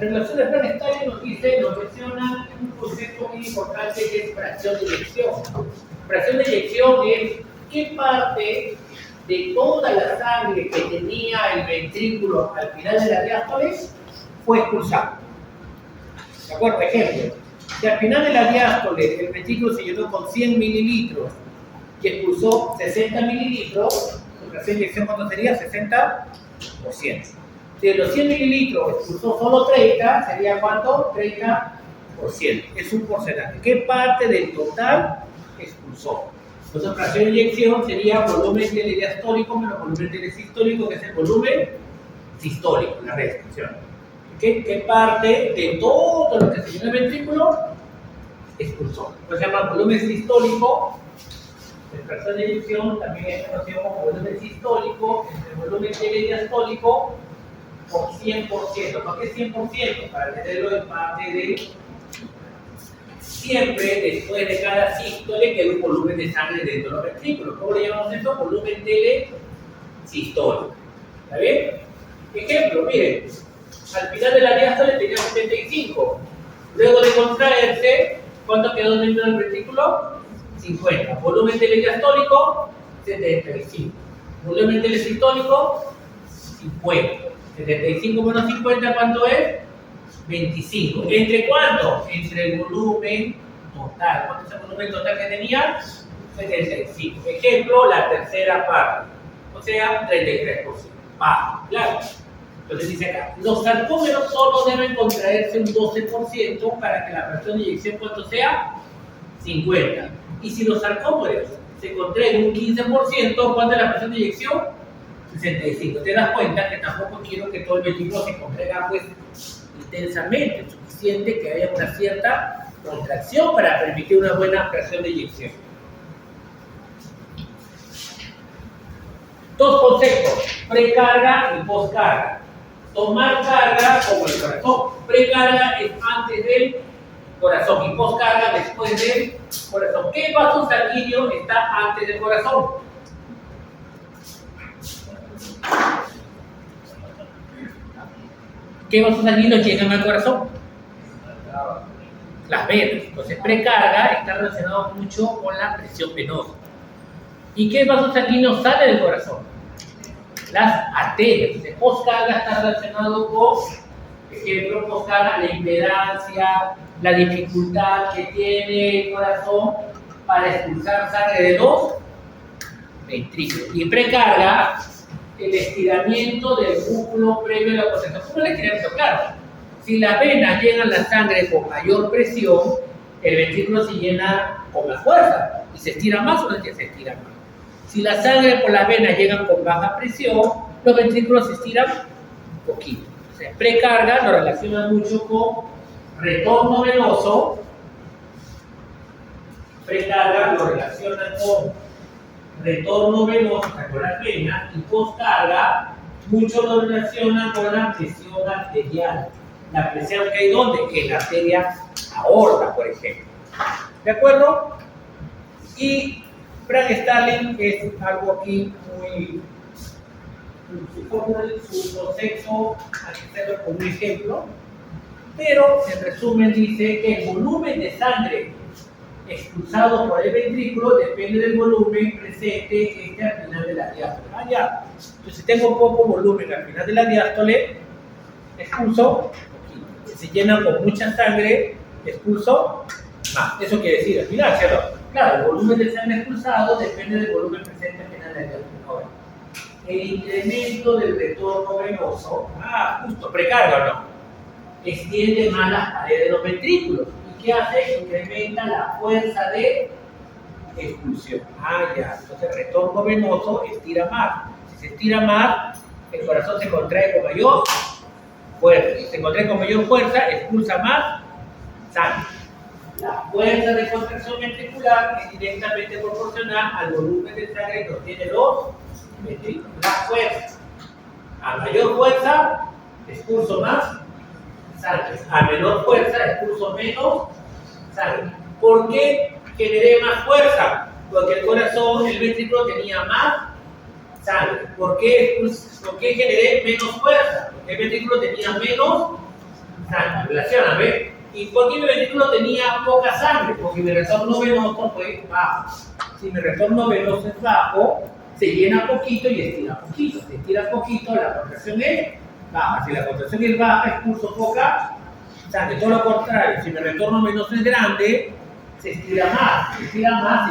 relación de Frank Starling nos menciona un concepto muy importante que es fracción de eyección. Fracción de eyección es qué parte de toda la sangre que tenía el ventrículo al final de la diástole fue expulsada. ¿De acuerdo? Ejemplo, si al final de la diástole el ventrículo se llenó con 100 mililitros y expulsó 60 mililitros, la fracción de eyección, ¿cuánto sería? 60%. Si de los 100 mililitros expulsó solo 30, ¿sería cuánto? 30%. Es un porcentaje. ¿Qué parte del total expulsó? Entonces, fracción de eyección sería volumen telediastólico menos volumen telesistólico, que es el volumen sistólico, la restricción. ¿Qué parte de todo lo que se llenó el ventrículo expulsó? Pues se llama volumen sistólico. La fracción de eyección también es conocido como volumen sistólico, el volumen telediastólico por 100%. ¿Por qué 100%? Para tenerlo en parte de siempre después de cada sístole queda un volumen de sangre dentro de los ventrículos. ¿Cómo le llamamos eso? Volumen telesistólico. ¿Está bien? Ejemplo, miren, al final de la diástole tenía 75. Luego de contraerse, ¿cuánto quedó dentro del ventrículo? 50. Volumen telediastólico, 75. Volumen telesistólico, 50. 75 menos 50, ¿cuánto es? 25. ¿Entre cuánto? Entre el volumen total. ¿Cuánto es el volumen total que tenía? 75. Ejemplo, la tercera parte. O sea, 33%. Claro. Entonces dice acá, los sarcómeros solo deben contraerse un 12% para que la fracción de eyección, ¿cuánto sea? 50. Y si los sarcómeros se contraen un 15%, ¿cuánto es la fracción de eyección? 65. Te das cuenta que tampoco quiero que todo el ventrículo se contraiga pues intensamente, suficiente que haya una cierta contracción para permitir una buena fracción de eyección. Dos conceptos, precarga y poscarga. Tomar carga como el corazón. Precarga es antes del corazón y poscarga después del corazón. ¿Qué vaso sanguíneo está antes del corazón? ¿Qué vasos sanguíneos llegan al corazón? Las venas. Entonces, precarga está relacionado mucho con la presión venosa. ¿Y qué vasos sanguíneos sale del corazón? Las arterias. Entonces, poscarga está relacionado con, por ejemplo, poscarga, la impedancia, la dificultad que tiene el corazón para expulsar sangre de los ventrículos. Y precarga, el estiramiento del músculo previo a la contracción. ¿Cómo el estiramiento? Claro, si las venas llenan la sangre con mayor presión, el ventrículo se llena con más fuerza y se estira más o no se estira más. Si la sangre por las venas llega con baja presión, los ventrículos se estiran un poquito. O sea, precarga lo relaciona mucho con retorno venoso. Precarga lo relaciona con retorno venoso con las venas, y poscarga mucho lo relaciona con la presión arterial. La presión que hay ¿dónde? En la arteria aorta, por ejemplo. ¿De acuerdo? Y Frank Starling es algo aquí muy su concepto, hay que hacerlo como un ejemplo, pero en resumen dice que el volumen de sangre expulsado por el ventrículo depende del volumen presente al final de la diástole. Ya. Entonces, si tengo poco volumen al final de la diástole, expulso poquito. Si se llena con mucha sangre, expulso más. Eso quiere decir al final, ¿cierto? Claro, el volumen de sangre expulsado depende del volumen presente al final de la diástole. Ahora, el incremento del retorno venoso, justo, precarga o no, extiende más las paredes de los ventrículos. ¿Qué hace? Incrementa la fuerza de expulsión. Ya. Entonces, retorno venoso estira más. Si se estira más, el corazón se contrae con mayor fuerza. Si se contrae con mayor fuerza, expulsa más sangre. La fuerza de contracción ventricular es directamente proporcional al volumen de sangre que obtiene los ventrículos. La fuerza. A mayor fuerza, expulso más sangre. A menor fuerza, expulso menos sangre. ¿Por qué generé más fuerza? Porque el corazón, el ventrículo tenía más sangre. ¿Por qué generé menos fuerza? Porque el ventrículo tenía menos Nada, relacióname. ¿Y por qué mi ventrículo tenía poca sangre? Porque mi retorno venoso fue bajo. Si mi retorno venoso es bajo, se llena poquito y estira poquito. Si estira poquito, la contracción es baja. Si la contracción es baja, expulso poca sangre. Todo lo contrario, si mi retorno venoso es grande, se estira más, se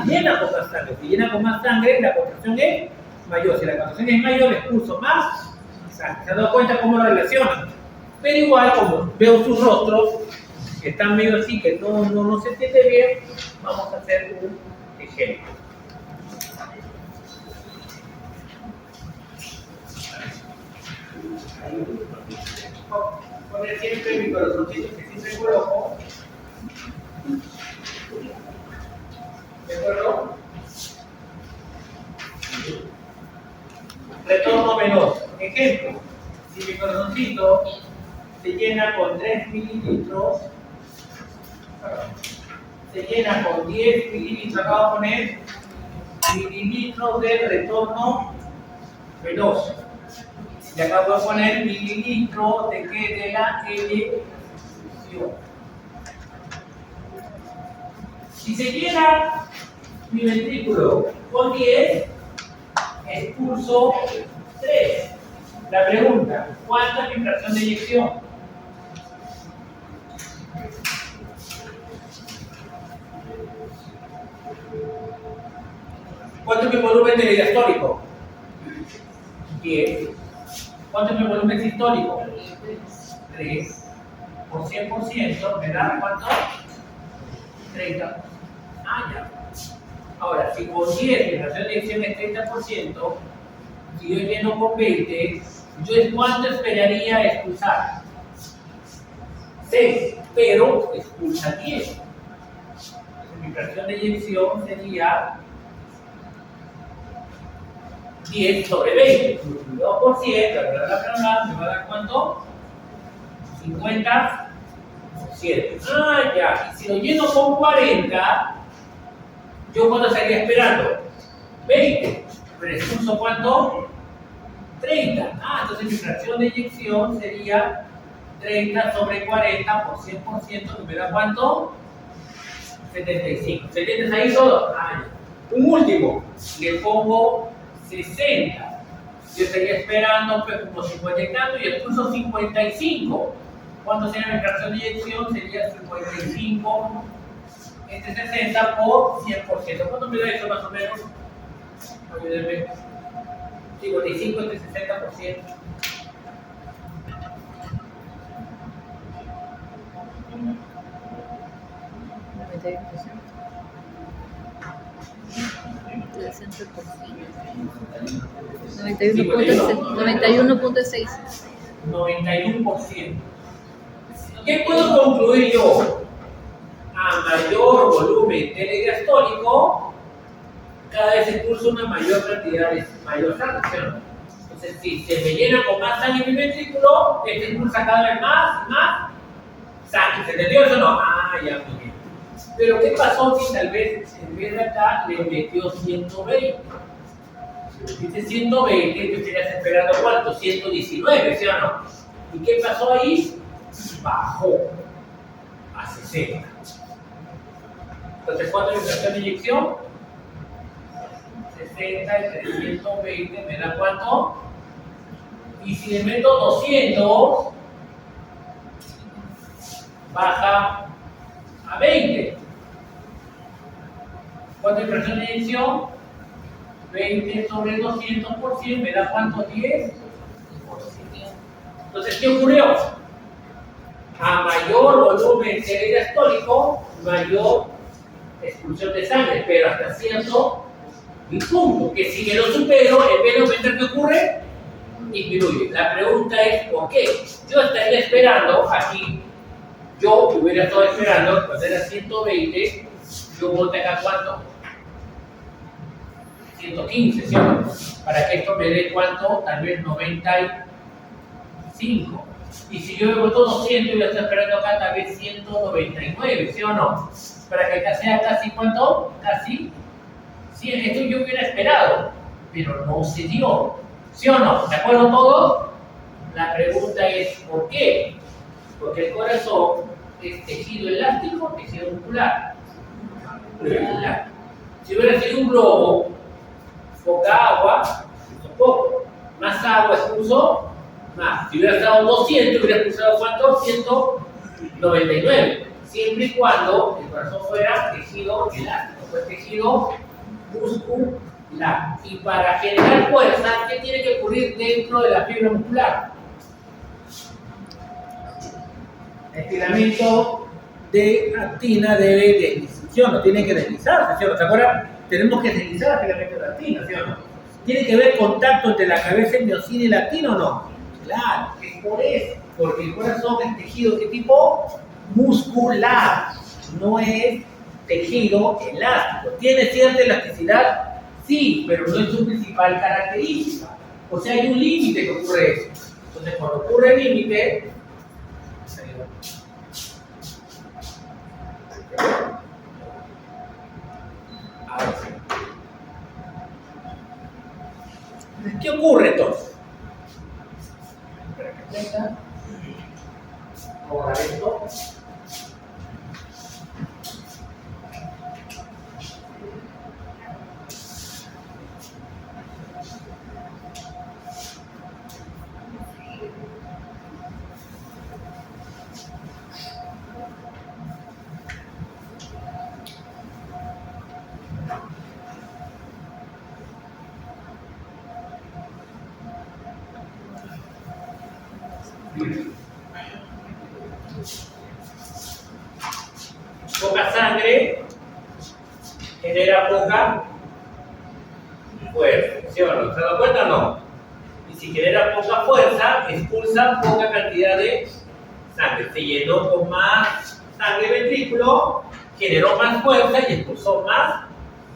llena poca sangre. Si llena con más sangre, la contracción es mayor. Si la contracción es mayor, expulso más sangre. ¿Se han dado cuenta cómo lo relacionan? Pero igual, como veo sus rostros, que están medio así, que no se entiende bien, vamos a hacer un ejemplo. Poner siempre mi corazoncito que siempre coloco. ¿De acuerdo? Retorno venoso. Ejemplo, si mi corazoncito se llena con 3 mililitros, se llena con 10 mililitros, acá voy a poner mililitros de retorno venoso. Y acá voy a poner mililitros de qué, de la elección. Si se llena mi ventrículo con 10, expulso 3. La pregunta, ¿cuánto es mi fracción de eyección? ¿Cuánto es mi volumen de diastólico? 10. ¿Cuánto es mi volumen sistólico? 3. Por 100% me da ¿cuánto? 30. Ah, ya. Ahora, si con 10 mi fracción de eyección es 30%, si yo lleno con 20, ¿yo cuánto esperaría expulsar? 6, pero expulsa 10. Entonces, mi fracción de eyección sería 10 sobre 20. 2%, me va a dar ¿cuánto? 50%. Ah, ya. Y si lo lleno con 40, ¿yo cuánto estaría esperando? 20. Pero expulso ¿cuánto? 30. Ah, entonces mi fracción de eyección sería 30 sobre 40 por 100%, que me da ¿cuánto? 75. ¿Se entiendes ahí todo? Ah, ya. Un último, le pongo 60. Yo estaría esperando pues, como 50 y tanto y expulso 55. ¿Cuánto sería mi fracción de eyección? Sería 55 entre 60 por 100%. ¿Cuánto me da eso más o menos? Ayúdenme. 55 entre 60%. $91.6. 91%. ¿Qué puedo concluir yo? A mayor volumen telediastólico, cada vez expulso una mayor cantidad de mayor sangre, ¿no? Entonces, si se me llena con más sangre mi ventrículo, expulsa cada vez más y más sangre. ¿Se entendió eso o no? Ah, ya, muy bien. Pero, ¿qué pasó si tal vez en vez de acá le metió 120? Si dice 120, tú estarías esperando ¿cuánto? 119, ¿sí o no? ¿Y qué pasó ahí? Bajó a 60. Entonces, ¿cuánto es la fracción de eyección? 60 entre 120 me da ¿cuánto? Y si le meto 200, baja a 20. ¿Cuánto es la fracción de eyección? 20 sobre 200 por 100 me da ¿cuánto? 10%. Entonces, ¿qué ocurrió? A mayor volumen telediastólico, mayor expulsión de sangre, pero hasta cierto punto, que si me lo supero, en vez de aumentar, ¿qué ocurre? Disminuye. La pregunta es, ¿por qué? Yo estaría esperando aquí, yo hubiera estado esperando, cuando era 120, yo bote acá ¿cuánto? 115, ¿sí o no? Para que esto me dé ¿cuánto? Tal vez 95. Y si yo me boto 200, yo estoy esperando acá tal vez 199, ¿sí o no? Para que acá sea casi ¿cuánto? Casi 100. Esto yo hubiera esperado, pero no se dio. ¿Sí o no? ¿De acuerdo todos? La pregunta es ¿por qué? Porque el corazón es tejido elástico o tejido muscular. Muscular. Si hubiera sido un globo, poca agua, expulsó poco. Más agua expulsó más. Si hubiera estado 200, hubiera expulsado ¿cuánto? 199. Siempre y cuando el corazón fuera tejido elástico, fue tejido muscular. Y para generar fuerza, ¿qué tiene que ocurrir dentro de la fibra muscular? Estiramiento de actina debe deslizar, no tiene que deslizarse, ¿cierto? ¿Se acuerdan? Tenemos que deslizar el estiramiento de actina, ¿cierto? ¿Tiene que haber contacto entre la cabeza de miocina y la actina o no? Claro, es por eso, porque el corazón es tejido de tipo muscular, no es tejido elástico. ¿Tiene cierta elasticidad? Sí, pero no es su principal característica. O sea, hay un límite que ocurre eso. Entonces, cuando ocurre el límite, ¿qué ocurre entonces? Ahora esto. Poca sangre genera poca fuerza, ¿sí o no? ¿Se dan cuenta o no? Y si genera poca fuerza, expulsa poca cantidad de sangre. Se llenó con más sangre el ventrículo, generó más fuerza y expulsó más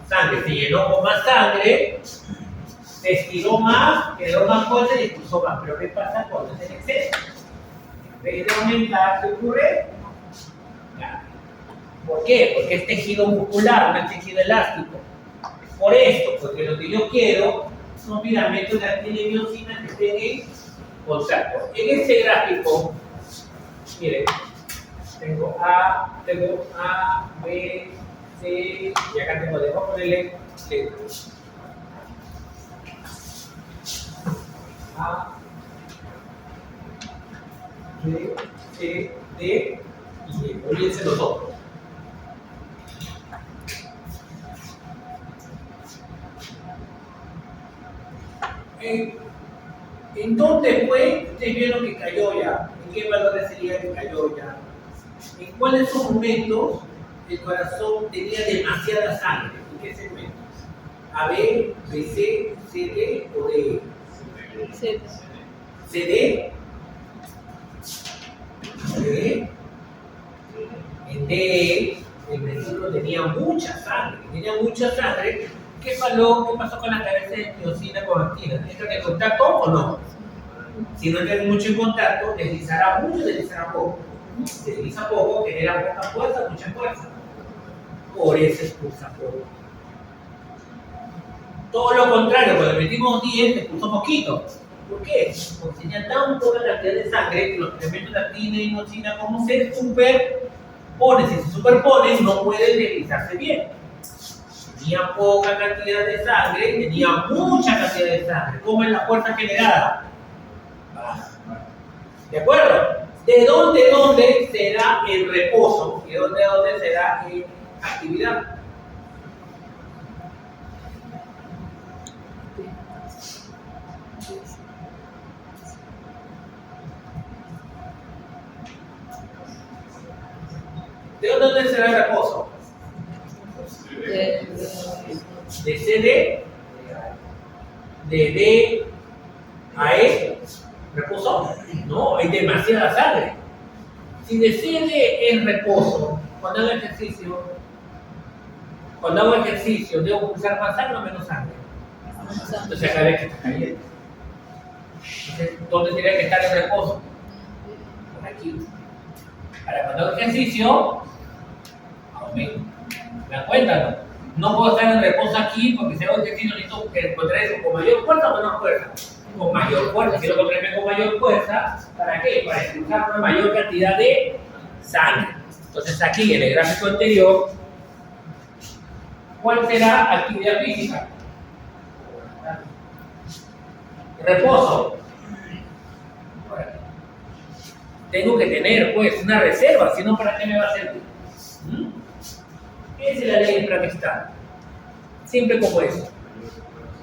sangre. Se llenó con más sangre, se estiró más, generó más fuerza y expulsó más. Pero ¿qué pasa cuando es en exceso? En vez de aumentar, ¿qué ocurre? ¿Por qué? Porque es tejido muscular, no es tejido elástico. Por esto, porque lo que yo quiero son filamentos de actina y miocina que estén en contacto. En este gráfico, miren, tengo A, B, C, y acá tengo D. Vamos a ponerle C. A, B, C, D y E. Olvídense los otros. ¿En dónde fue? Ustedes vieron que cayó ya. ¿En qué valores sería que cayó ya? ¿En cuáles son momentos el corazón tenía demasiada sangre? ¿En qué segmentos? ¿AB, BC, CD o DE? CD. ¿CD? ¿D? En DE el ventrículo tenía mucha sangre. ¿Qué pasó con la cabeza de miocina con actina? ¿Entra en contacto o no? Si no entra mucho en contacto, deslizará mucho, deslizará poco. Si desliza poco, genera poca fuerza, mucha fuerza. Por eso expulsa poco. Todo lo contrario, cuando metimos 10, expulsó poquito. ¿Por qué? Porque tenía tan poca cantidad de sangre que los elementos de actina y miocina, como se superponen, si se superponen, no pueden deslizarse bien. Tenía poca cantidad de sangre, tenía mucha cantidad de sangre. ¿Cómo es la fuerza generada? ¿De acuerdo? ¿De dónde será el reposo? ¿De dónde será la actividad? ¿De dónde será el reposo? De CD, de D a E, ¿reposo? No, hay demasiada sangre. Si de CD es reposo, cuando hago ejercicio, ¿debo usar más sangre o menos sangre? Entonces acá ves que está cayendo. Entonces, ¿dónde tendría que estar el reposo? Por aquí. Ahora, cuando hago ejercicio, aumento. ¿Me dan cuenta, no? No puedo estar en reposo aquí porque si hago ejercicio necesito encontrar eso con mayor fuerza o menor fuerza. Con mayor fuerza. Quiero contraerme con mayor fuerza. ¿Para qué? Para expulsar una mayor cantidad de sangre. Entonces aquí en el gráfico anterior, ¿cuál será actividad física? Reposo. Tengo que tener pues una reserva, si no, ¿para qué me va a servir? Esa es la ley de Planck-Starr. Siempre como eso.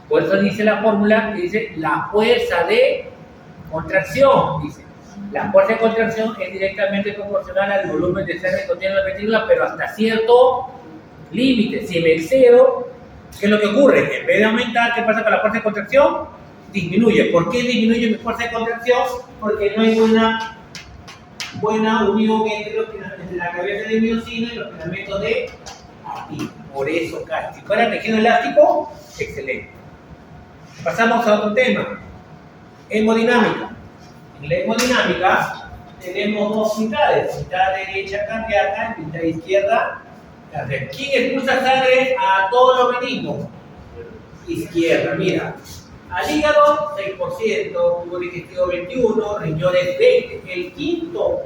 Por eso dice la fórmula que dice la fuerza de contracción. Dice, la fuerza de contracción es directamente proporcional al volumen de sangre que contiene la vesícula, pero hasta cierto límite. Si me excedo, ¿qué es lo que ocurre? En vez de aumentar, ¿qué pasa con la fuerza de contracción? Disminuye. ¿Por qué disminuye mi fuerza de contracción? Porque no hay una buena unión entre la cabeza de miocina y los filamentos de actina. Por eso cae. Si fuera tejido elástico, excelente. Pasamos a otro tema. Hemodinámica. En la hemodinámica tenemos dos mitades. Mitad derecha cardíaca y mitad izquierda cardíaca. ¿Quién expulsa sangre a todo el organismo? Izquierda, mira. Al hígado, 6%, tubo digestivo 21%, riñones 20%.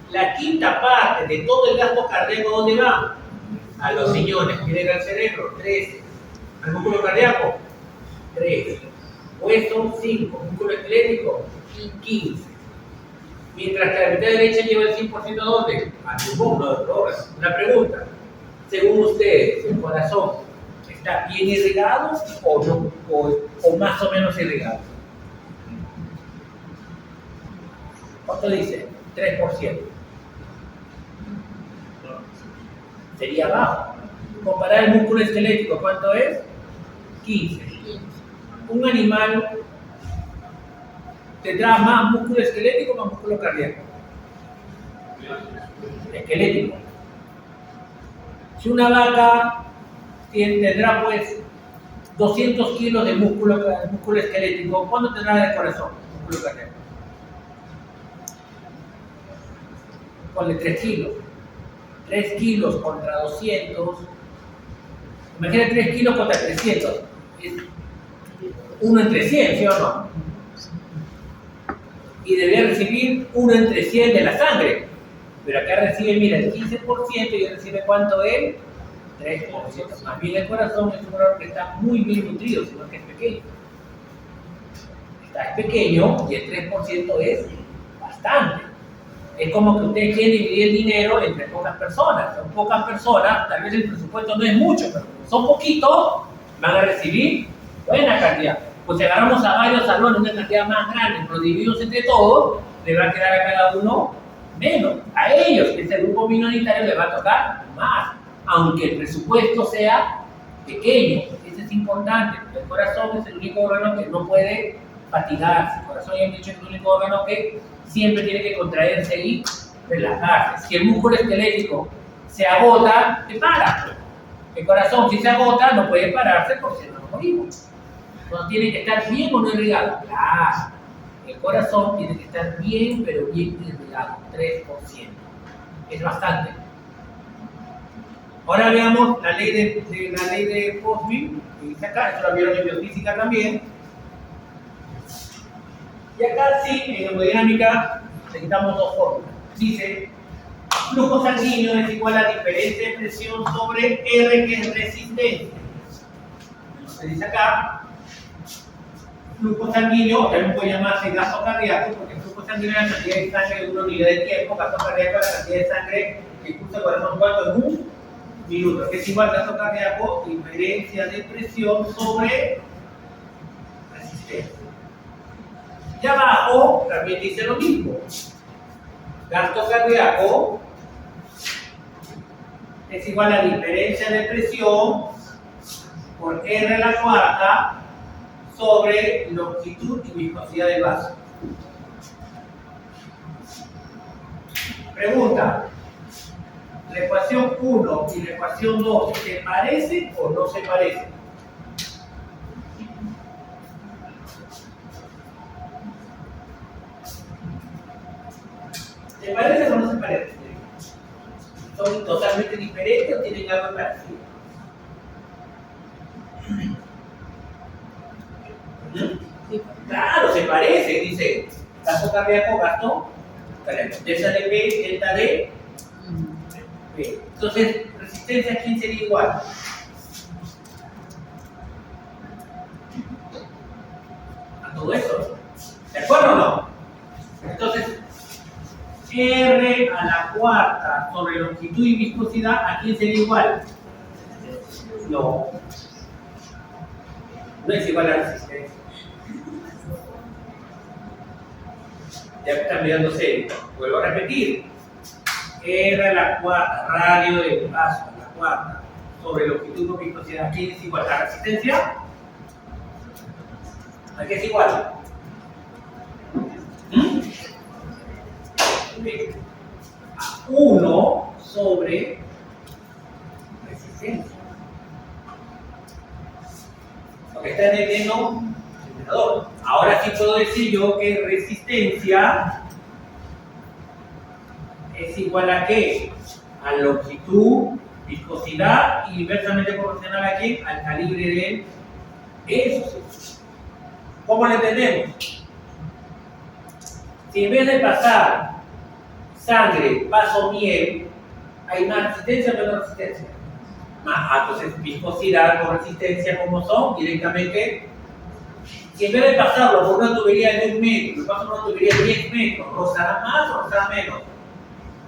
La quinta parte de todo el gasto cardíaco, ¿dónde va? A los riñones. ¿Quién al cerebro? 13. ¿Al músculo cardíaco? 13. Hueso, 5. Músculo esquelético, 15. Mientras que la mitad derecha lleva el 100% ¿dónde? Al pulmón, no de órganos. Una pregunta. Según ustedes, el corazón, ¿está bien irrigado o no? O más o menos irrigado. ¿Cuánto dice? 3%. Sería bajo. Comparar el músculo esquelético, ¿cuánto es? 15. Un animal tendrá más músculo esquelético o más músculo cardíaco. Esquelético. Si una vaca tendrá pues 200 kilos de músculo esquelético, ¿cuánto tendrá de corazón? Músculo cardíaco. Ponle 3 kilos. 3 kilos contra 200. Imagínate 3 kilos contra 300. Es 1 entre 100, ¿sí o no? Y debería recibir 1 entre 100 de la sangre. Pero acá recibe, mira, el 15% y recibe ¿cuánto es? 3%. Más bien el corazón es un órgano que está muy bien nutrido, sino que es pequeño. Es pequeño y el 3% es bastante. Es como que ustedes quieren dividir el dinero entre pocas personas. Son pocas personas, tal vez el presupuesto no es mucho, pero como son poquitos, van a recibir buena cantidad. Pues si agarramos a varios salones una cantidad más grande, pero dividimos entre todos, le va a quedar a cada uno menos. A ellos, que es el grupo minoritario, le va a tocar más, aunque el presupuesto sea pequeño. Eso es importante. El corazón es el único órgano que no puede fatigarse. El corazón, ya han dicho, es el único órgano que siempre tiene que contraerse y relajarse. Si el músculo esquelético se agota, te para. El corazón, si se agota, no puede pararse porque no nos morimos. Entonces tiene que estar bien o no irrigado. Claro. El corazón tiene que estar bien, pero bien irrigado. 3%. Es bastante. Ahora veamos la ley de Cosby, que dice acá, esto lo vieron en biofísica también. Y acá sí, en hemodinámica necesitamos dos fórmulas. Dice, flujo sanguíneo es igual a diferencia de presión sobre R, que es resistencia. Se dice acá, flujo sanguíneo, también puede llamarse gasto cardíaco, porque el flujo sanguíneo es la cantidad de sangre de una unidad de tiempo, gasto cardíaco es la cantidad de sangre que impulsa el corazón cuando en un minuto, que es igual a gasto cardíaco, diferencia de presión sobre resistencia. Y abajo también dice lo mismo. Gasto cardíaco es igual a diferencia de presión por R a la cuarta sobre longitud y viscosidad del vaso. Pregunta. ¿La ecuación 1 y la ecuación 2 se parecen o no se parecen? ¿Se parecen o no se parecen? ¿Son totalmente diferentes o tienen algo parecido? se parece, dice gasto cardíaco, gasto cardíaco. Delta de P, delta de P. Entonces, resistencia, ¿a quién sería igual? A todo eso. ¿De acuerdo o no? Entonces, R a la cuarta sobre longitud y viscosidad, ¿a quién sería igual? No. No es igual a la resistencia. Ya me están mirando serio. Vuelvo a repetir. R a la cuarta, radio del vaso a la cuarta sobre longitud y viscosidad, ¿a quién es igual? ¿La resistencia? ¿A qué es igual? A 1 sobre resistencia. Porque está entendiendo el denominador. Ahora sí puedo decir yo que resistencia es igual a ¿qué? A longitud, viscosidad y inversamente proporcional a ¿qué? Al calibre de eso. ¿Cómo lo entendemos? Si en vez de pasar sangre, paso miel, ¿hay más resistencia o menos resistencia? Más, entonces viscosidad con resistencia, ¿cómo son? Directamente, si en vez de pasarlo por una tubería de 1 metro, lo paso por una tubería de 10 metros, ¿rozará más o rozará menos?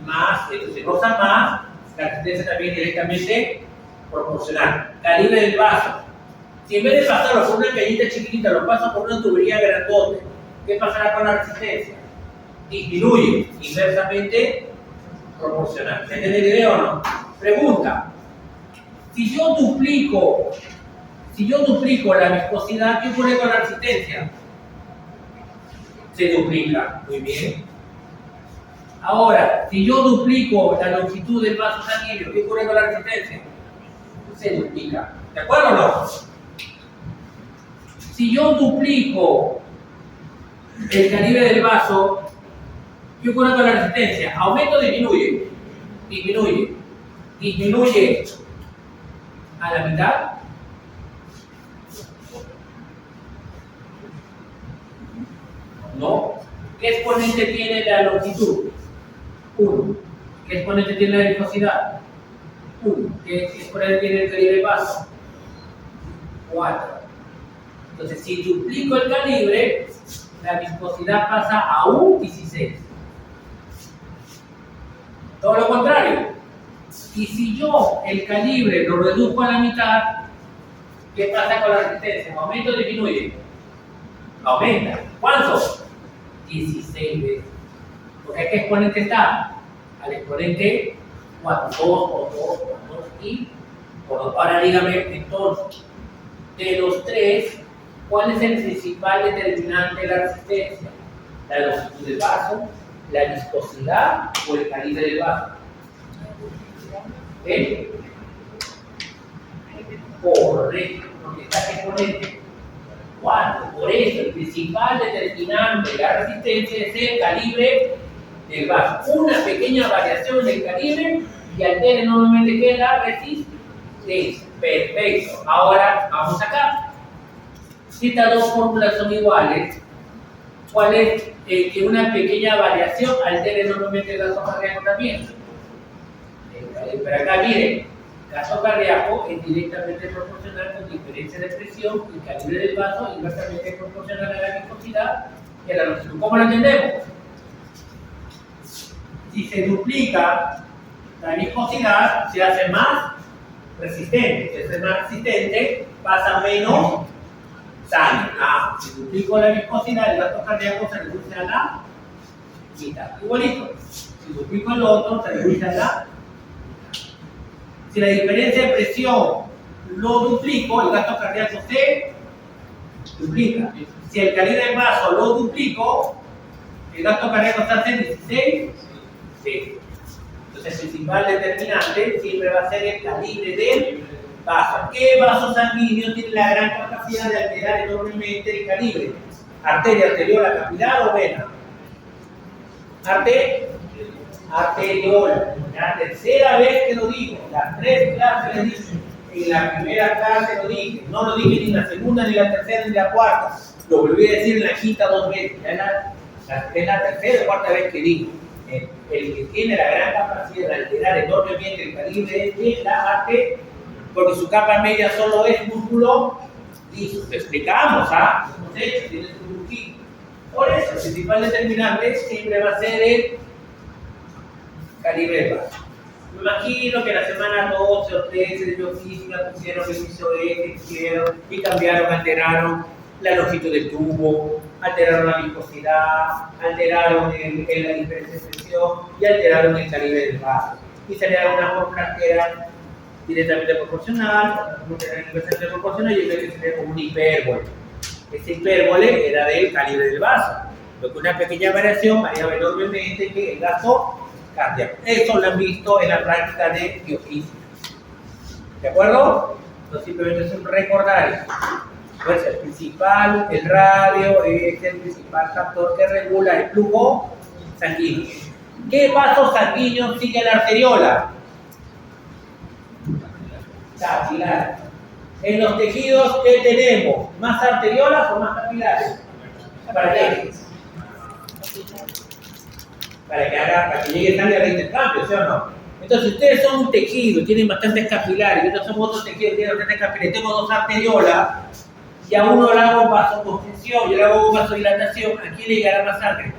Más, entonces roza más, la resistencia también directamente proporcional. Calibre del vaso. Si en vez de pasarlo por una cañita chiquitita, lo paso por una tubería grandota, ¿qué pasará con la resistencia? Disminuye, inversamente proporcional. ¿Se entiende la idea o no? Pregunta. Si yo duplico la viscosidad, ¿qué ocurre con la resistencia? Se duplica. Muy bien. Ahora, si yo duplico la longitud del vaso sanguíneo, ¿qué ocurre con la resistencia? Se duplica. ¿De acuerdo o no? Si yo duplico el calibre del vaso, ¿qué ocurre con la resistencia? ¿Aumenta o disminuye? Disminuye. Disminuye a la mitad. No. ¿Qué exponente tiene la longitud? 1. ¿Qué exponente tiene la viscosidad? 1. ¿Qué exponente tiene el calibre del vaso? 4. Entonces, si duplico el calibre, la viscosidad pasa a un 16. Todo lo contrario. Y si yo el calibre lo reduzco a la mitad, ¿qué pasa con la resistencia? ¿Aumenta o disminuye? Aumenta. ¿Cuánto? 16 veces. Porque ¿a qué exponente está? Al exponente 4, 2 por 2 por 2 y por 2. Ahora dígame, entonces, de los tres, ¿cuál es el principal determinante de la resistencia? ¿La longitud del vaso, la viscosidad o el calibre del vaso? ¿Eh? Correcto, porque está el exponente 4. Por eso, el principal determinante de la resistencia es el calibre del vaso. Una pequeña variación en el calibre y altera enormemente que la resistencia. Perfecto. Ahora vamos acá. Si estas dos fórmulas son iguales, ¿cuál es que una pequeña variación altere enormemente el gasto cardíaco también? Pero acá miren, gasto cardíaco es directamente proporcional con diferencia de presión y calibre del vaso inversamente proporcional a la viscosidad y a la longitud. ¿Cómo lo entendemos? Si se duplica la viscosidad, se hace más resistente. Si se hace más resistente, pasa menos sangre. Si duplico la viscosidad, el gasto cardíaco se reduce a la mitad. Igualito. Si duplico el otro, se reduce a la mitad. Si la diferencia de presión lo duplico, el gasto cardíaco se duplica. Si el calibre del vaso lo duplico, el gasto cardíaco se hace 16. Sí. Entonces, el principal determinante siempre va a ser el calibre del vaso. ¿Qué vaso sanguíneo tiene la gran capacidad de alterar enormemente el calibre? ¿Arteria arteriola capilar o vena? Arteriola. La tercera vez que lo digo, las 3 clases le dije. En la primera clase lo dije, no lo dije ni en la segunda, ni la tercera, ni la cuarta. Lo volví a decir en la quinta 2 veces, ya es la tercera o cuarta vez que digo. El que tiene la gran capacidad de alterar enormemente el calibre de la arte, porque su capa media solo es músculo liso. Lo explicamos, ¿ah? Hemos hecho, tiene su brujito. Por eso, el principal determinante siempre va a ser el calibre del vaso. Me imagino que la semana 12 o 13 de biofísica pusieron el piso que hicieron y cambiaron, alteraron la longitud del tubo, alteraron la viscosidad, alteraron la diferencia de presión y alteraron el calibre del vaso. Y salieron unas fórmulas que eran directamente proporcional, otras que eran inversamente proporcional y otra que sería como un hipérbole. Ese hipérbole era del calibre del vaso, lo que una pequeña variación variaba enormemente que el gasto cardíaco. Eso lo han visto en la práctica de biofísica. ¿De acuerdo? Entonces simplemente es un recordario. Pues el principal, el radio, es el principal factor que regula el flujo sanguíneo. ¿Qué vaso sanguíneo sigue la arteriola? Capilar. En los tejidos, ¿qué tenemos? ¿Más arteriolas o más capilares? ¿Para qué? Para que llegue sangre al intercambio, ¿sí o no? Entonces, ustedes son un tejido y tienen bastantes capilares, y nosotros somos otro tejido y tienen bastantes capilares. Tengo 2 arteriolas, y a uno le hago vasoconstricción, yo le hago vasodilatación, ¿a quién le llegará más sangre?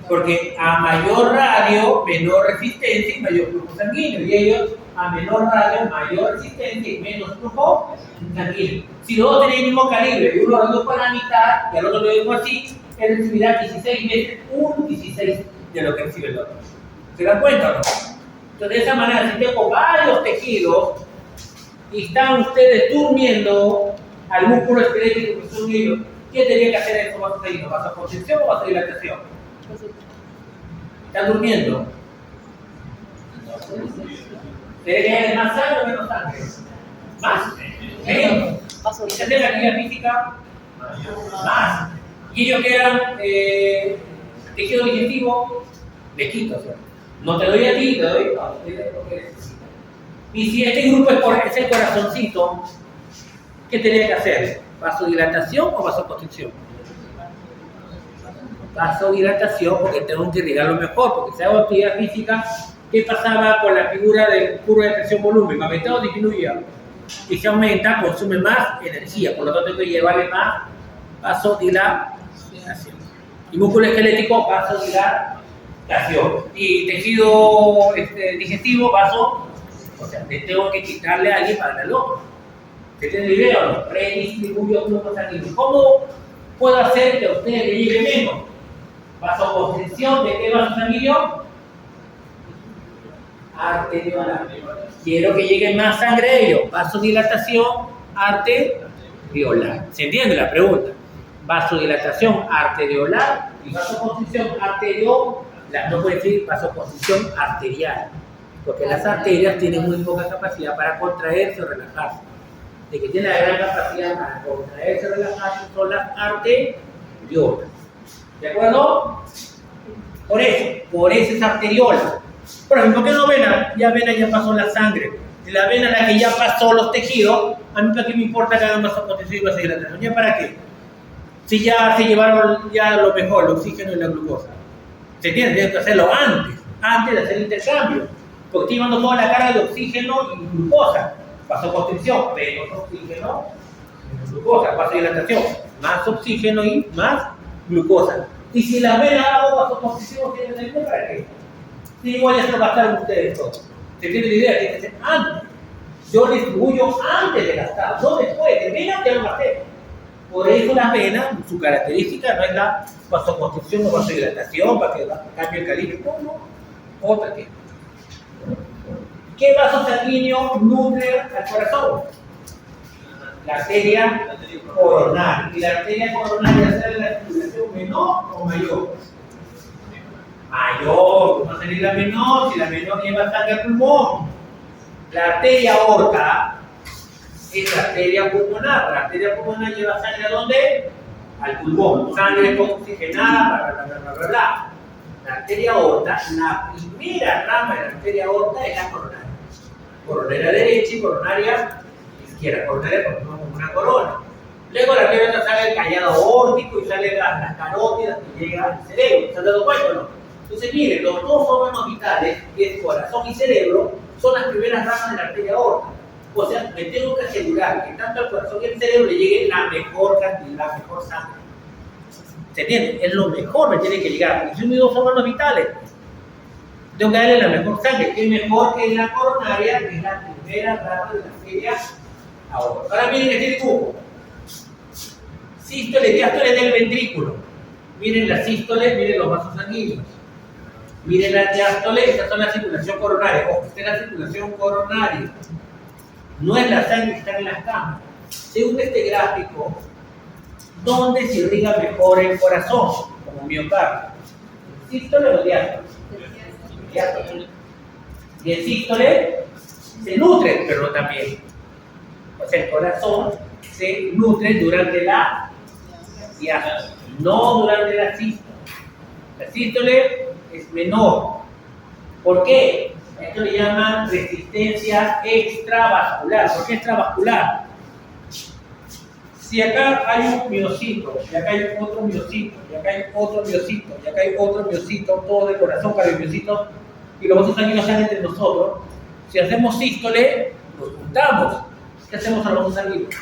Porque a mayor radio, menor resistencia y mayor flujo sanguíneo. Y ellos, a menor radio, mayor resistencia y menos flujo sanguíneo. Si los dos tienen el mismo calibre y uno lo redujo a la mitad y al otro lo dejo así, él recibirá 16 veces, un 16 de lo que recibe el otro. ¿Se dan cuenta o no? Entonces, de esa manera, si tengo varios tejidos y están ustedes durmiendo al músculo esquelético que son unidos, ¿qué tendría que hacer estos vasos? ¿Vasoconstricción o vasodilatación? ¿Están durmiendo? ¿Debe tener más sangre o menos sangre? Más. Menos. ¿Y se hace la actividad física? Más. Y ellos quedan tejido digestivo, le quito. O sea, no te doy a ti, te doy a ustedes lo que necesitan. Y si este grupo es el corazoncito, ¿qué tenía que hacer? ¿Vasodilatación o vasoconstricción? Vasodilatación, porque tengo que irrigarlo mejor, porque si hago actividad física, ¿qué pasaba con la figura del curva de presión-volumen? ¿Aumentaba o disminuía? Y si aumenta, consume más energía, por lo tanto tengo que llevarle más vasodilatación. Y músculo esquelético, vasodilatación. Y tejido digestivo, o sea, le tengo que quitarle a alguien para darle al otro. ¿Se tiene idea o no? Redistribuyo flujo sanguíneo. ¿Cómo puedo hacer que a ustedes le llegue menos? ¿Vasoconstricción de qué vaso sanguíneo? Arteriolar. Quiero que llegue más sangre a ellos. Vasodilatación arteriolar. ¿Se entiende la pregunta? Vasodilatación arteriolar y vasoconstricción arteriolar. No puede decir vasoconstricción arterial, porque las arterias tienen muy poca capacidad para contraerse o relajarse. De que tiene la gran capacidad para contraerse o relajarse son las arteriolas. ¿De acuerdo? Por eso es arteriola. Por ejemplo, ¿qué no vena? Ya vena ya pasó la sangre. Y la vena la que ya pasó los tejidos, a mí para qué me importa que hagan vasoconstricción y vasodilatación. ¿Ya para qué? Si ya se llevaron ya lo mejor, el oxígeno y la glucosa. ¿Se entiende? Tienes que hacerlo antes de hacer el intercambio. Porque estoy llevando toda la carga de oxígeno y glucosa. Vasoconstricción, menos oxígeno, menos glucosa. Vasodilatación, más oxígeno y más glucosa. Y si la vena hago vasoconstricción, ¿tienen que tener para qué? Si igual ya se lo gastaron ustedes todos. ¿Se entiende la idea? Tiene que ser antes. Yo distribuyo antes de gastar, no después. De vena ya lo gasté. Por eso la vena, su característica no es la vasoconstricción o vasodilatación para que cambie el calibre. No. Otra que. ¿Qué vaso sanguíneo nutre al corazón? La arteria coronaria. ¿Y la arteria coronaria hace la circulación menor o mayor? Mayor. ¿Cómo sería la menor? Si la menor lleva sangre al pulmón. La arteria aorta es la arteria pulmonar. La arteria pulmonar lleva sangre ¿a dónde? Al pulmón. Sangre oxigenada, bla. La arteria aorta, la primera rama de la arteria aorta es la coronaria. Coronaria derecha y coronaria izquierda. Coronaria como una corona. Luego la arteria sale el callado aórtico y salen las carótidas que llegan al cerebro. ¿Se han dado cuenta o no? Entonces, miren, los dos órganos vitales, que es corazón y cerebro, son las primeras ramas de la arteria aorta. O sea, me tengo que asegurar que tanto al corazón y al cerebro le llegue la mejor cantidad, la mejor sangre. ¿Se entiende? Es lo mejor me tiene que llegar. Porque son mis dos órganos vitales. Tengo que darle la mejor sangre, que es mejor que la coronaria, que es la primera rama de la arteria aorta. Ahora miren este dibujo. Sístole, diástole del ventrículo. Miren la sístole, miren los vasos sanguíneos. Miren la diástole, estas son la circulación coronaria. Ojo, esta es la circulación coronaria. No es la sangre que está en las cámaras. Según este gráfico, ¿dónde se irriga mejor el corazón? Como miocardio. ¿Sístole o diástole? Diástole. Y el sístole se nutre, pero no también. O sea, el corazón se nutre durante la diástole, no durante la sístole. La sístole es menor. ¿Por qué? Esto le llaman resistencia extravascular. ¿Por qué extravascular? Si acá hay un miocito, y acá hay otro miocito, y acá hay otro miocito, y acá hay otro miocito, todo de corazón, cardiomiocitos, y los vasos sanguíneos están entre nosotros, si hacemos sístole, nos juntamos. ¿Qué hacemos a los vasos sanguíneos?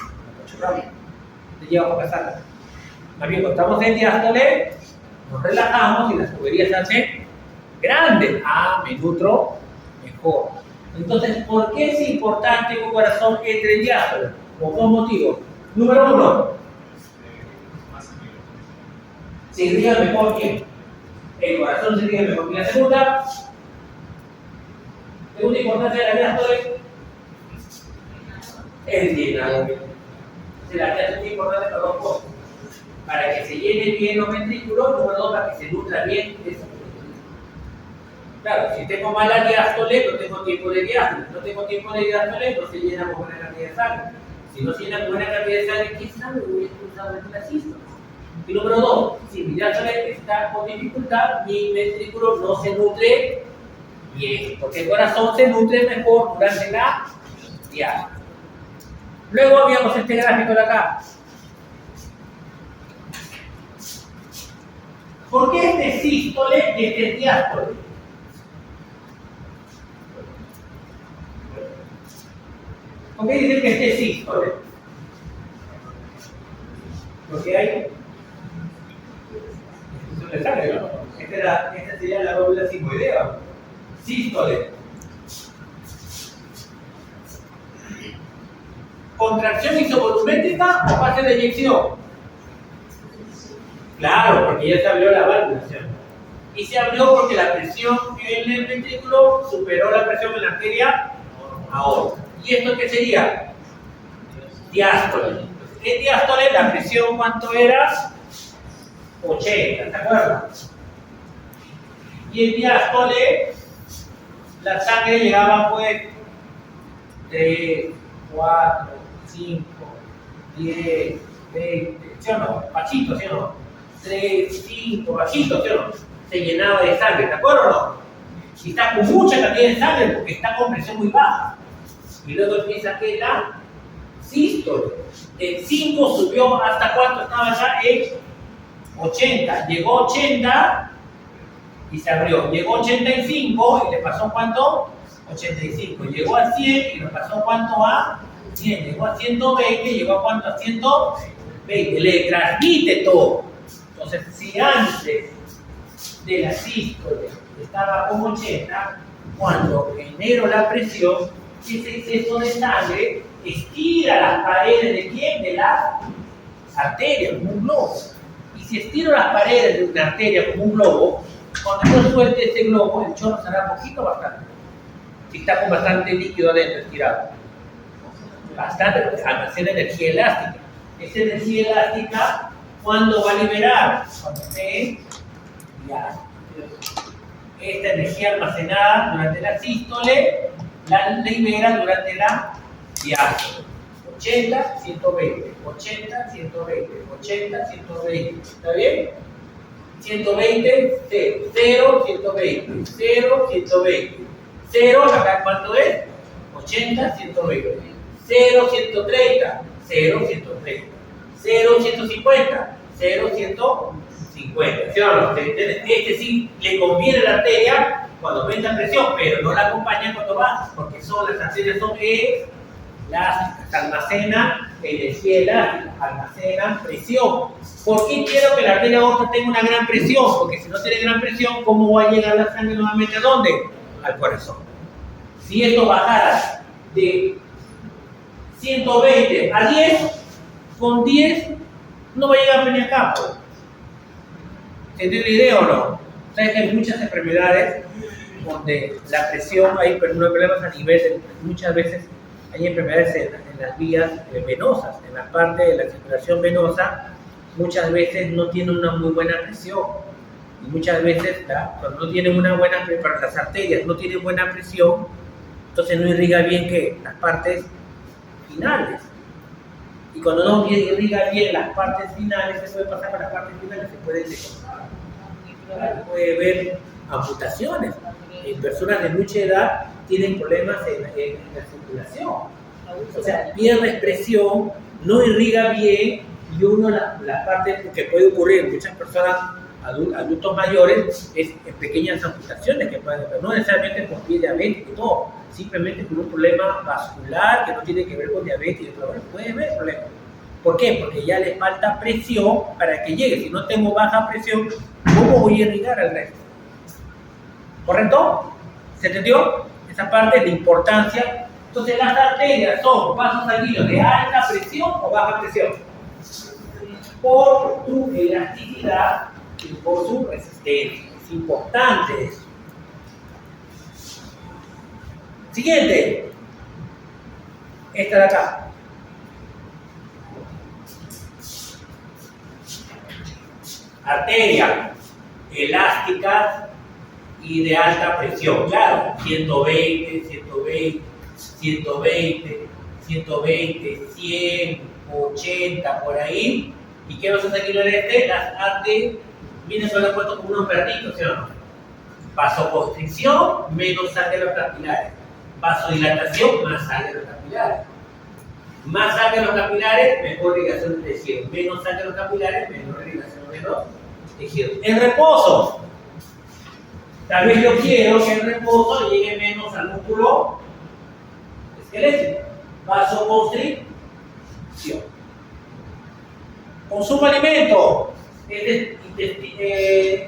Le llevamos a sangre. Más bien, cuando estamos en diástole, nos relajamos y las tuberías se hacen grandes. Me nutro mejor. Entonces, ¿por qué es importante que un corazón entre en diástole? Por dos motivos. Número uno, se irriga mejor que el corazón, se irriga mejor que la segunda. Segunda importancia de la diástole, el llenado. La diástole es muy importante para dos cosas. Para que se llenen bien los ventrículos, número dos, para que se nutra bien esa. Claro, si tengo mala diástole, no tengo tiempo de diástole. No tengo tiempo de diástole, no se llena con buena cantidad de sangre. Si no se llena con buena cantidad de sangre, ¿qué sangre voy a expulsar de la sístole? Y número dos, si mi diástole está con dificultad, mi ventrículo no se nutre bien, porque el corazón se nutre mejor durante la diástole. Luego veamos este gráfico de acá. ¿Por qué este sístole y este diástole? ¿Por qué dicen que este es sístole? Porque hay de sangre, ¿no? Esta sería la válvula sigmoidea. Sístole. ¿Contracción isovolumétrica o fase de eyección? Claro, porque ya se abrió la válvula, ¿cierto? Y se abrió porque la presión en el ventrículo superó la presión en la arteria aorta. ¿Y esto qué sería? Diástole. En diástole la presión, ¿cuánto era? 80, ¿te acuerdas? Y en diástole la sangre llegaba pues 3, 4, 5, 10, 20, ¿sí o no? Bajito, ¿sí o no? 3, 5, bajito, ¿sí o no? Se llenaba de sangre, ¿te acuerdas o no? Y está con mucha cantidad de sangre porque está con presión muy baja. Y luego empieza que la sístole. En 5 subió hasta cuánto estaba ya en 80. Llegó a 80 y se abrió. Llegó a 85 y le pasó cuánto? 85. Llegó a 100 y le pasó cuánto a 100. Llegó a 120 y llegó a cuánto a 120. Le transmite todo. Entonces, si antes de la sístole estaba con 80, cuando genero la presión, ese exceso de sangre estira las paredes de quién? De la arteria, como un globo. Y si estiro las paredes de una arteria como un globo, cuando yo suelte ese globo, el chorro será poquito o bastante. Si está con bastante líquido adentro estirado. Bastante, porque almacena energía elástica. Esa energía elástica, ¿cuándo va a liberar? Cuando esté ya. Esta energía almacenada durante la sístole la libera durante la diástole. 80, 120, 80, 120, 80, 120. ¿Está bien? 120, 0, 0, 120, 0, 120. 0, acá ¿cuánto es? 80, 120. 0, 130, 0, 130. 0,150. 0,150. ¿Sí o no? Este sí le conviene a la arteria cuando aumenta presión, pero no la acompaña cuando baja, porque las arterias son elásticas, almacenan energía elástica, almacenan presión. ¿Por qué quiero que la arteria aorta tenga una gran presión? Porque si no tiene gran presión, ¿cómo va a llegar la sangre nuevamente a dónde? Al corazón. Si esto bajara de 120 a 10, con 10 no va a llegar ni acá. ¿Se entiende la idea o no? Sabes que hay muchas enfermedades donde la presión, hay problemas a nivel de, muchas veces hay enfermedades en las vías venosas, en la parte de la circulación venosa, muchas veces no tienen una muy buena presión. Y muchas veces, cuando no tienen una buena presión, para las arterias no tienen buena presión, entonces no irriga bien que las partes finales. Y cuando no irriga bien las partes finales, ¿qué puede pasar con las partes finales? Se pueden decorar. Puede haber amputaciones. En personas de mucha edad tienen problemas en la circulación. O sea, pierde presión, no irriga bien y uno la parte que puede ocurrir en muchas personas, adultos mayores, es pequeñas amputaciones que pueden haber, no necesariamente por pie diabético y todo, simplemente por un problema vascular que no tiene que ver con diabetes y otro, puede haber problemas. ¿Por qué? Porque ya le falta presión para que llegue. Si no tengo baja presión, ¿cómo voy a irrigar al resto? ¿Correcto? ¿Se entendió? Esa parte de importancia. Entonces, las arterias son vasos sanguíneos de alta presión o baja presión. Por su elasticidad y por su resistencia. Es importante eso. Siguiente. Esta de acá. Arterias elásticas y de alta presión. Claro, 120, 120, 120, 120, 100, 80, por ahí. ¿Y qué nos hace aquí en este? Las arterias vienen solo puestos como unos perritos, ¿sí o no? Vasoconstricción, menos sangre a los capilares. Vasodilatación, más sangre a los capilares. Más sangre a los capilares, mejor irrigación del tejido. Menos sangre a los capilares, menor irrigación de los tejidos. En reposo. Tal vez yo quiero que en reposo llegue menos al músculo esquelético. Vasoconstricción. Consumo alimento.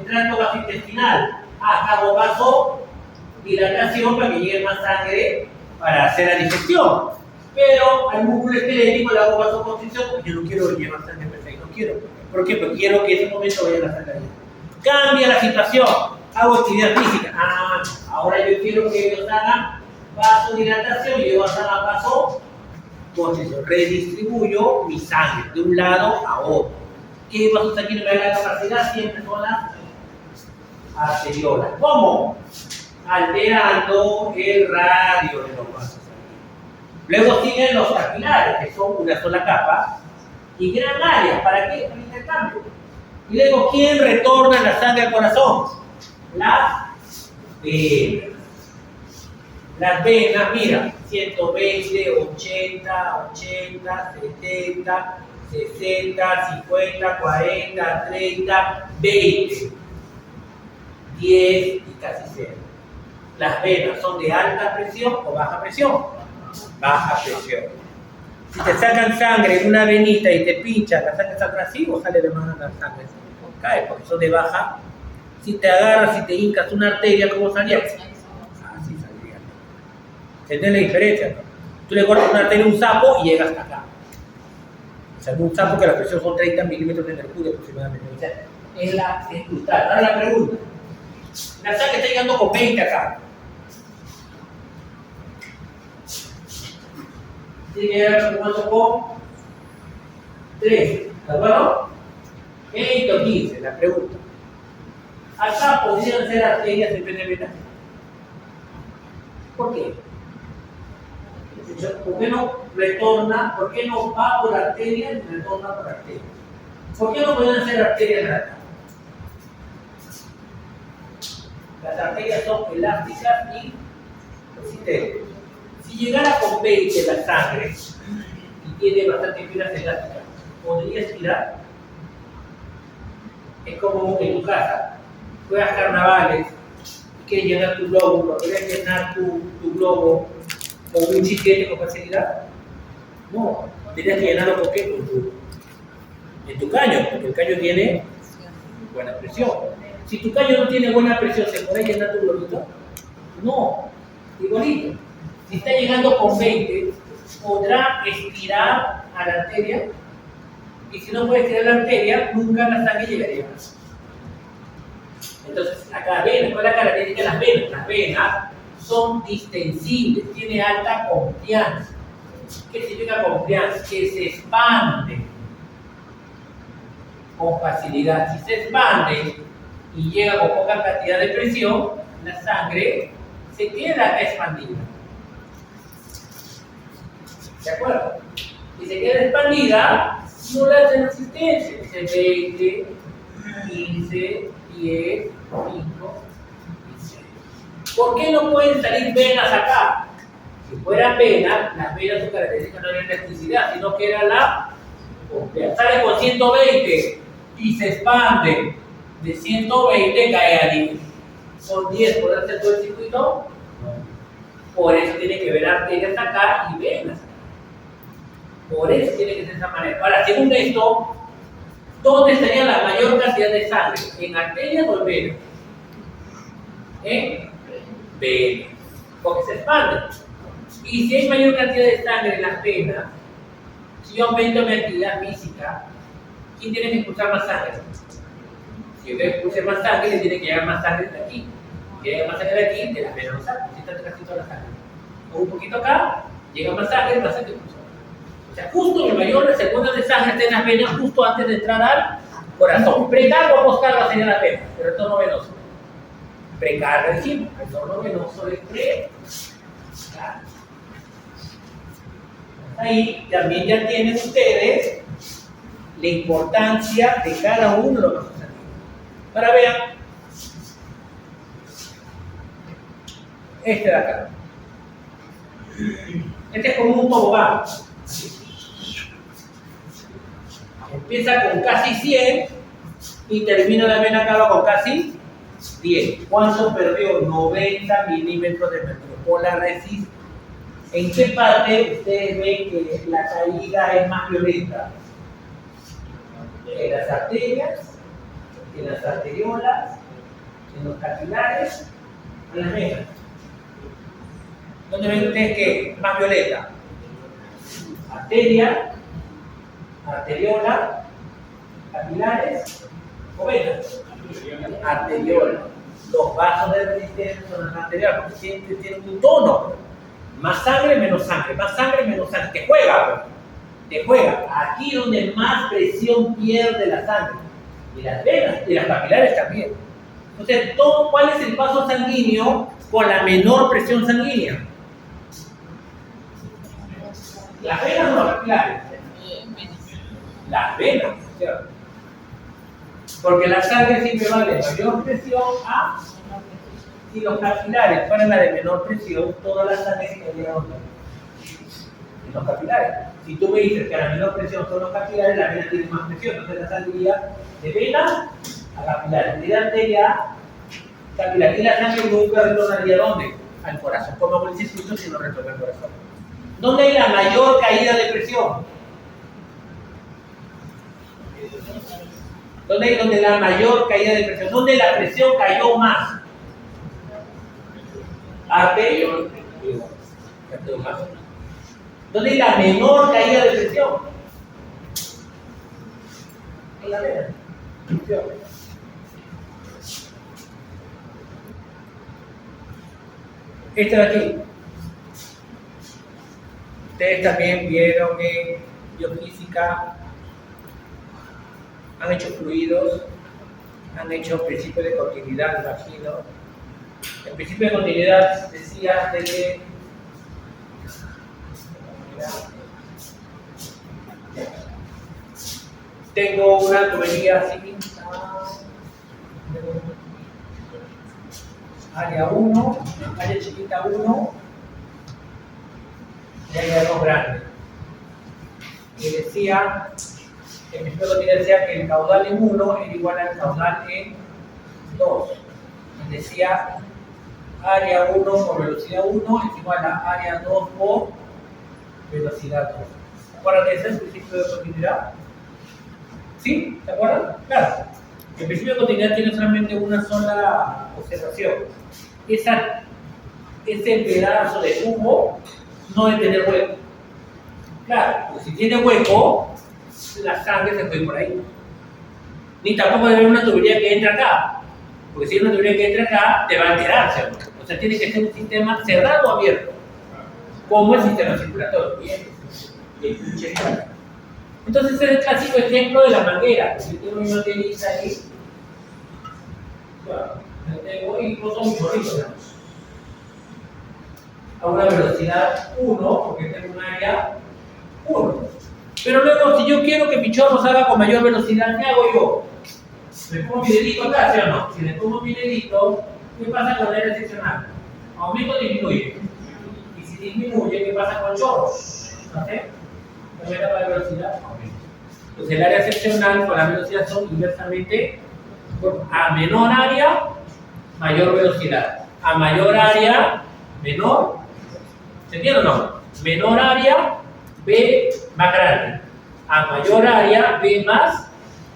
Trato gastrointestinal. Hago vasodilatación para que llegue más sangre para hacer la digestión. Pero al músculo esquelético le hago vasoconstricción porque yo no quiero llevar sangre perfecta. No quiero. ¿Por qué? Porque quiero que en ese momento vaya la sangre. Cambia la situación. Hago actividad física. Ahora yo quiero que ellos hagan vasodilatación y ellos hagan vasoconstricción. Redistribuyo mi sangre de un lado a otro. ¿Qué vasos sanguíneos me da la capacidad? Siempre son las arteriolas. ¿Cómo? Alterando el radio de los vasos sanguíneos. Luego siguen los capilares, que son una sola capa y gran área. ¿Para qué? Para el intercambio. Y luego, ¿quién retorna la sangre al corazón? Las venas. Las venas, mira, 120, 80, 80, 70, 60, 50, 40, 30, 20, 10 y casi 0. Las venas son de alta presión o baja presión. Baja presión. Si te sacan sangre en una venita y te pinchan, ¿la sacas atrás así o sale de más la sangre? Cae porque son de baja. Si te agarras, si te hincas una arteria, ¿cómo salía? Así saldría. ¿Se entiende la diferencia? ¿No? Tú le cortas una arteria a un sapo y llegas hasta acá. O sea, un sapo que la presión son 30 milímetros de mercurio aproximadamente. O sea, es brutal. Ahora la pregunta. La sangre está llegando con 20 acá. Tiene que llegar con 3. ¿De acuerdo? 20 o 15, la pregunta. Acá podrían ser arterias de pene venas. ¿Por qué? ¿Por qué no retorna? ¿Por qué no va por arteria y retorna por arteria? ¿Por qué no pueden ser arterias de acá? Las arterias son elásticas y resistentes. Si llegara con 20 la sangre y tiene bastante fibras elásticas, podrías girar. Es como en tu casa, juegas carnavales y quieres llenar tu globo, ¿podrías llenar tu globo con un chiquete con facilidad? No, tienes que llenarlo con qué? En tu caño, porque el caño tiene buena presión. Si tu caño no tiene buena presión, ¿se puede llenar tu globito? No, igualito. Si está llegando con 20, podrá estirar a la arteria, y si no puede estirar la arteria, nunca la sangre llegaría más. Entonces, acá venas, ¿cuál es la característica de las venas? Las venas son distensibles, tiene alta confianza. ¿Qué significa confianza? Que se expande con facilidad. Si se expande y llega con poca cantidad de presión, la sangre se queda expandida. ¿De acuerdo? Si se queda expandida, no le hace resistencia. Dice 20, 15, 10, 5 y 6. ¿Por qué no pueden salir venas acá? Si fueran venas, las venas su característica no era elasticidad, sino que era la confianza. Sale con 120 y se expande. De 120 cae a 10. Son 10, ¿podrá hacer todo el circuito? Por eso tiene que ver arterias acá y venas. Por eso tiene que ser de esa manera. Ahora, según esto, ¿dónde estaría la mayor cantidad de sangre? ¿En arterias o en venas? En venas. Porque se expande. Y si hay mayor cantidad de sangre en las venas, si yo aumento mi actividad física, ¿quién tiene que expulsar más sangre? Si yo expulse más sangre, le tiene que llegar más sangre de aquí. Si llega más sangre de aquí, de las venas no sale. Si está casi toda la sangre. O un poquito acá, llega más sangre expulsa. O sea, justo el mayor reservorio de sangre está en las venas justo antes de entrar al corazón. Precarga o poscarga sería la vena, el retorno venoso. Precarga dijimos, retorno venoso es precarga. Ahí también ya tienen ustedes la importancia de cada uno de los vasos sanguíneos. Ahora vean, este de acá. Este es como un tobogán. Empieza con casi 100 y termina la vena cava con casi 10. ¿Cuánto perdió? 90 milímetros de mercurio por la resistencia. ¿En qué parte ustedes ven que la caída es más violenta? En las arterias, en las arteriolas, en los capilares, en las venas. ¿Dónde ven ustedes que es más violenta? Arteria, arteriola, capilares o venas. Arteriola. Los vasos de resistencia son las arteriolas porque siempre tienen un tono. Más sangre, menos sangre. Más sangre, menos sangre. Te juega, te juega. Aquí donde más presión pierde la sangre. Y las venas y las capilares también. Entonces, ¿cuál es el vaso sanguíneo con la menor presión sanguínea? ¿Las venas o los capilares? Las venas, ¿cierto? Porque la sangre siempre va de mayor presión a... Si los capilares fueran la de menor presión, toda la sangre estaría en los capilares. Si tú me dices que a la menor presión son los capilares, la vena tiene más presión, entonces la sangre iría de vena a capilares, de arteria a capilar. Y la sangre nunca retornaría ¿a dónde? Al corazón. Como hago el circuito si no retorna al corazón. ¿Dónde hay la mayor caída de presión? ¿Dónde hay donde la mayor caída de presión? ¿Dónde la presión cayó más? Arteria. ¿Dónde hay la menor caída de presión? En la vena. Este de aquí. Ustedes también vieron en biofísica, han hecho fluidos, han hecho principio de continuidad, imagino. El principio de continuidad decía de que tengo una tubería así, área 1, área chiquita 1 y área 2 grande. Y decía el principio de continuidad decía que el caudal en 1 era igual al caudal en 2. Decía área 1 por velocidad 1 es igual a área 2 por velocidad 2. ¿Se acuerdan de ese principio de continuidad? ¿Sí? ¿Se acuerdan? Claro. El principio de continuidad tiene solamente una sola observación. Ese pedazo de tubo no debe tener hueco. Claro, porque si tiene hueco, la sangre se puede ir por ahí. Ni tampoco debe haber una tubería que entre acá. Porque si hay una tubería que entra acá, te va a enterar, ¿cierto? O sea, tiene que ser un sistema cerrado o abierto. Como el sistema circulatorio. Bien. Entonces, ese es el clásico ejemplo de la manguera. Si tengo una manguerita ahí, bueno, tengo incluso un chorrito, digamos, a una velocidad 1, porque tengo un área 1. Pero luego, si yo quiero que mi chorro salga con mayor velocidad, ¿qué hago yo? ¿Me pongo mi dedito acá, sí o no? Si le pongo mi dedito, ¿qué pasa con la área seccional? ¿Aumenta o disminuye? Y si disminuye, ¿qué pasa con el chorro? ¿No sé? ¿Aumenta la velocidad? Entonces el área seccional con la velocidad son inversamente a menor área, mayor velocidad. A mayor área, menor. ¿Se entiende o no? Menor área, B más grande. A mayor área, B más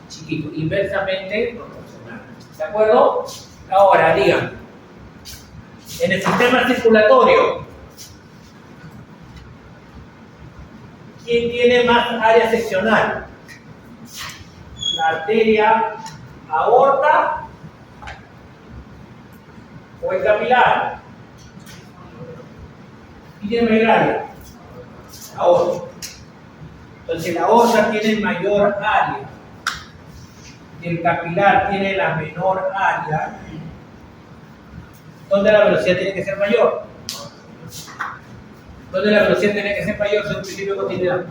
chiquito. Inversamente proporcional. ¿De acuerdo? Ahora, digan. En el sistema circulatorio, ¿quién tiene más área seccional? La arteria aorta o el capilar. ¿Quién tiene mayor área? La aorta. Entonces la aorta tiene mayor área y el capilar tiene la menor área. ¿Dónde la velocidad tiene que ser mayor? ¿Dónde la velocidad tiene que ser mayor según el principio de continuidad?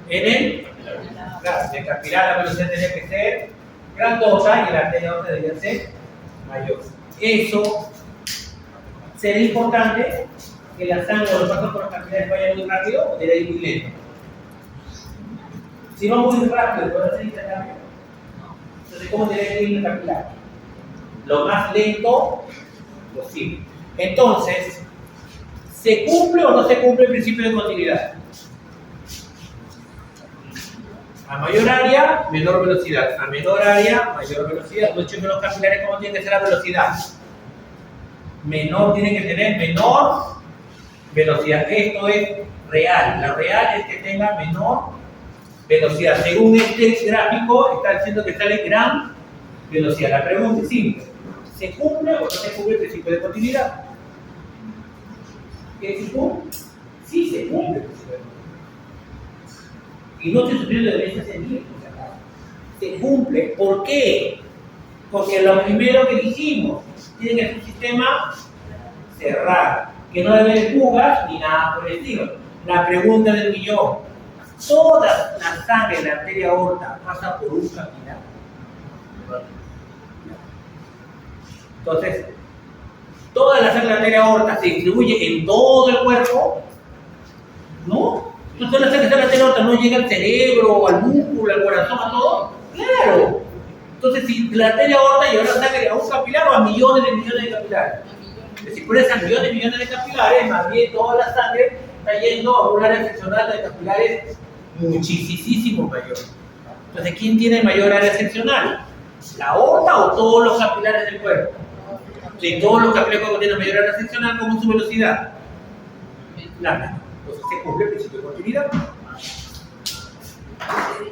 En el capilar la velocidad tiene que ser grandota y la arteria aorta debería ser mayor. Eso sería importante que la sangre o los pasos por los capilares vayan muy rápido o debería ir muy lento. Si va muy rápido, ¿puede hacer intercambio? Entonces, ¿cómo debería ir el capilar? Lo más lento posible. Entonces, ¿se cumple o no se cumple el principio de continuidad? A mayor área, menor velocidad. A menor área, mayor velocidad. Los chicos de los capilares, ¿cómo tiene que ser la velocidad? Menor, tiene que tener menor velocidad. Esto es real. La real es que tenga menor velocidad. Según este gráfico, está diciendo que sale gran velocidad. La pregunta es simple. ¿Se cumple o no se cumple el principio de continuidad? ¿Qué se cumple? Sí se cumple el principio de continuidad. Y no estoy sufriendo de violencia sensible. Se cumple. ¿Por qué? Porque lo primero que dijimos, tiene que ser un sistema cerrado, que no debe haber fugas ni nada por el estilo. La pregunta del millón: ¿toda la sangre de la arteria aorta pasa por un capilar? Entonces, ¿toda la sangre de la arteria aorta se distribuye en todo el cuerpo? ¿No? Entonces, la sangre de la arteria aorta no llega al cerebro, al músculo, al corazón, a todo. ¡Claro! Entonces, si la arteria aorta lleva la sangre a un capilar o a millones de capilares. Si por esas millones de capilares, más bien toda la sangre está yendo a un área seccional de capilares muchísimo mayor. Entonces, ¿quién tiene mayor área seccional? ¿La aorta o todos los capilares del cuerpo? Si todos los capilares tienen mayor área seccional, ¿cómo es su velocidad? La misma. Entonces se cumple el principio de continuidad.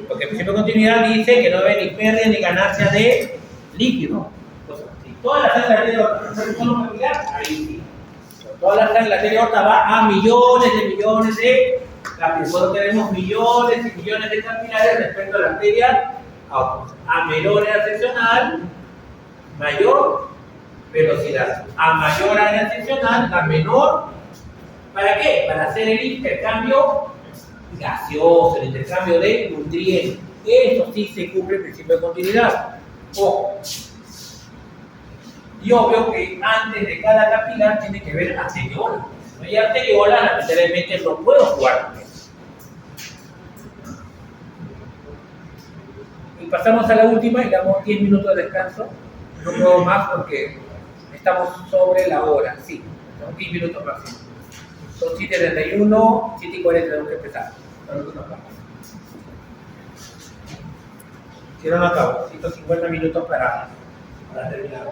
Porque el principio de continuidad dice que no debe ni pérdida ni ganancia de líquido. Entonces, si toda la sangre de la arteria aorta no es solo capilar, ahí sí. Toda la sangre de la arteria aorta va a millones de capilares. Cuando tenemos millones y millones de capilares respecto a la arteria aorta. A menor área seccional, mayor velocidad. A mayor área seccional, a menor. ¿Para qué? Para hacer el intercambio gaseoso, el intercambio de nutrientes. Eso sí se cumple el principio de continuidad. Ojo. Y obvio que antes de cada capilar tiene que haber arteriola. Si no hay arteriola, lamentablemente no puedo jugar con eso. Y pasamos a la última y le damos 10 minutos de descanso. No puedo más porque estamos sobre la hora, sí. Son 10 minutos máximo. Son 7:31, 7:40 tenemos que empezar. Si no, no acabo. 150 minutos para terminar.